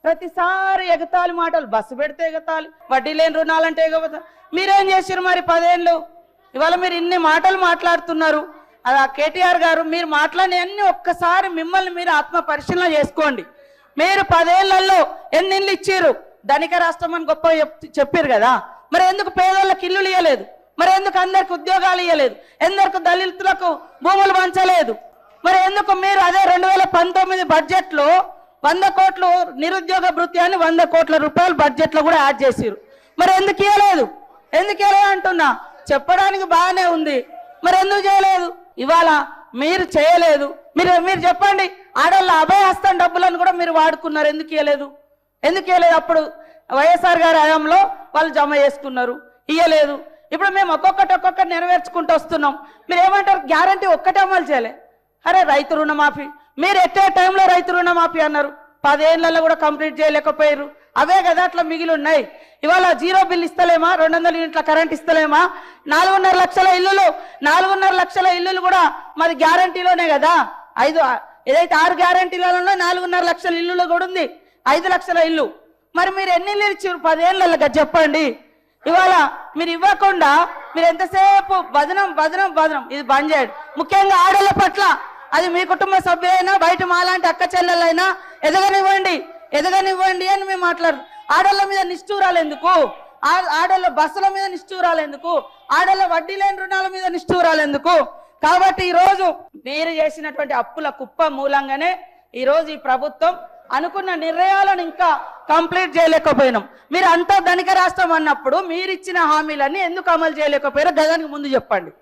ప్రతిసారి ఎగతాళి మాటలు, బస్సు పెడితే ఎగతాళి, వడ్డీ లేని రుణాలంటే ఎగబోతా. మీరేం చేశారు మరి 10 ఏళ్ళు? ఇవాళ మీరు ఇన్ని మాటలు మాట్లాడుతున్నారు. అది ఆ కేటీఆర్ గారు మీరు మాట్లాడి అన్ని ఒక్కసారి మిమ్మల్ని మీరు ఆత్మ పరిశీలన చేసుకోండి. మీరు 10 ఏళ్లలో ఎన్ని ఇళ్ళు ఇచ్చారు? ధనిక రాష్ట్రం అని గొప్ప చెప్పారు కదా, మరి ఎందుకు పేదోళ్ళకి ఇల్లులు ఇవ్వలేదు? మరి ఎందుకు అందరికి ఉద్యోగాలు ఇవ్వలేదు? ఎందుకు దళితులకు భూములు పంచలేదు? మరి ఎందుకు మీరు అదే 2019 బడ్జెట్లో 100 కోట్లు నిరుద్యోగ భృతి అని 100 కోట్ల రూపాయలు బడ్జెట్లో కూడా యాడ్ చేసిరు. మరి ఎందుకు ఇవ్వలేదు? ఎందుకు ఇవ్వలేదు అంటున్నా. చెప్పడానికి బాగానే ఉంది, మరి ఎందుకు చేయలేదు? ఇవాళ మీరు చేయలేదు. మీరు చెప్పండి, ఆడవాళ్ళ అభయహస్తం డబ్బులను కూడా మీరు వాడుకున్నారు, ఎందుకు ఇవ్వలేదు? ఎందుకు ఇవ్వలేదు? అప్పుడు వైఎస్ఆర్ గారి హయాంలో వాళ్ళు జమ చేసుకున్నారు, ఇవ్వలేదు. ఇప్పుడు మేము ఒక్కొక్కటి నెరవేర్చుకుంటూ వస్తున్నాం. మీరు ఏమంటారు? గ్యారంటీ ఒక్కటే అమలు చేయలే. అరే రైతు రుణమాఫీ, మీరు ఎట్టే టైంలో రైతు రుణమాఫీ అన్నారు, 10 ఏళ్లలో కూడా కంప్లీట్ చేయలేకపోయారు. అవే కదా అట్లా మిగిలి ఉన్నాయి. ఇవాళ 0 బిల్ ఇస్తలేమా? 200 యూనిట్ల కరెంట్ ఇస్తలేమా? 4.5 లక్షల ఇల్లులు, 4.5 లక్షల ఇల్లులు కూడా మరి గ్యారంటీలోనే కదా. ఏదైతే 6 గ్యారంటీలలో 4.5 లక్షల ఇల్లులు కూడా ఉంది, 5 లక్షల ఇల్లు. మరి మీరు ఎన్ని ఇల్లు ఇచ్చారు 10 ఏళ్ళలో చెప్పండి. ఇవాళ మీరు ఇవ్వకుండా మీరు ఎంతసేపు బదనం బదనం బదనం, ఇది బంద్ చేయండి. ముఖ్యంగా ఆడోళ్ళ పట్ల, అది మీ కుటుంబ సభ్యులైనా బయట మాలాంటి అక్క చెల్లెలైనా ఎదగనివ్వండి అని మేము మాట్లాడు. ఆడోళ్ళ మీద నిష్ఠూరాలు ఎందుకు? ఆడోళ్ళ బస్సుల మీద నిష్ఠూరాలు ఎందుకు? ఆడోళ్ళ వడ్డీ లేని రుణాల మీద నిష్ఠూరాలు ఎందుకు? కాబట్టి ఈరోజు మీరు చేసినటువంటి అప్పుల కుప్ప మూలంగానే ఈరోజు ఈ ప్రభుత్వం అనుకున్న నిర్ణయాలను ఇంకా కంప్లీట్ చేయలేకపోయినాం. మీరు అంతా ధనిక రాష్ట్రం అన్నప్పుడు మీరు ఇచ్చిన హామీలన్నీ ఎందుకు అమలు చేయలేకపోయారో గదానికి ముందు చెప్పండి.